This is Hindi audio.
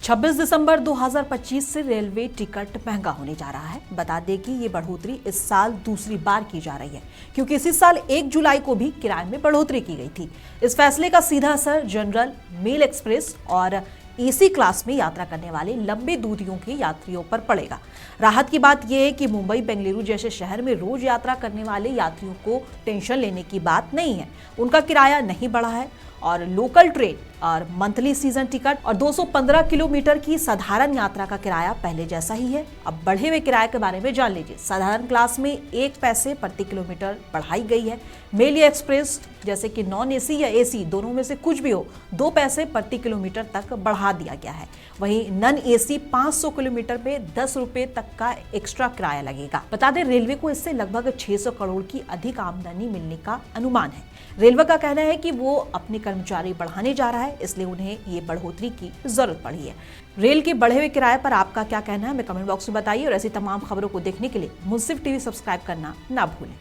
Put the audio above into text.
26 दिसंबर 2025 से रेलवे टिकट महंगा होने जा रहा है। बता दें कि ये बढ़ोतरी इस साल दूसरी बार की जा रही है, क्योंकि इसी साल 1 जुलाई को भी किराए में बढ़ोतरी की गई थी। इस फैसले का सीधा असर जनरल, मेल एक्सप्रेस और एसी क्लास में यात्रा करने वाले लंबी दूरियों के यात्रियों पर पड़ेगा। राहत की बात यह है कि मुंबई, बेंगलुरु जैसे शहर में रोज यात्रा करने वाले यात्रियों को टेंशन लेने की बात नहीं है। उनका किराया नहीं बढ़ा है और लोकल ट्रेन और मंथली सीजन टिकट और 215 किलोमीटर की साधारण यात्रा का किराया पहले जैसा ही है। अब बढ़े हुए किराए के बारे में जान लीजिए। साधारण क्लास में 1 पैसे प्रति किलोमीटर बढ़ाई गई है। मेल या एक्सप्रेस जैसे कि नॉन एसी या एसी दोनों में से कुछ भी हो, 2 पैसे प्रति किलोमीटर तक बढ़ा दिया गया है। वहीं नॉन एसी 500 किलोमीटर पे 10 रुपए तक का एक्स्ट्रा किराया लगेगा। बता दें, रेलवे को इससे लगभग 600 करोड़ की अधिक आमदनी मिलने का अनुमान है। रेलवे का कहना है कि वो अपने कर्मचारी बढ़ाने जा रहा है, इसलिए उन्हें ये बढ़ोतरी की जरूरत पड़ी है। रेल के बढ़े हुए किराए पर आपका क्या कहना है, हमें कमेंट बॉक्स में बताइए। और ऐसी तमाम खबरों को देखने के लिए मुंसिफ टीवी सब्सक्राइब करना ना भूलें।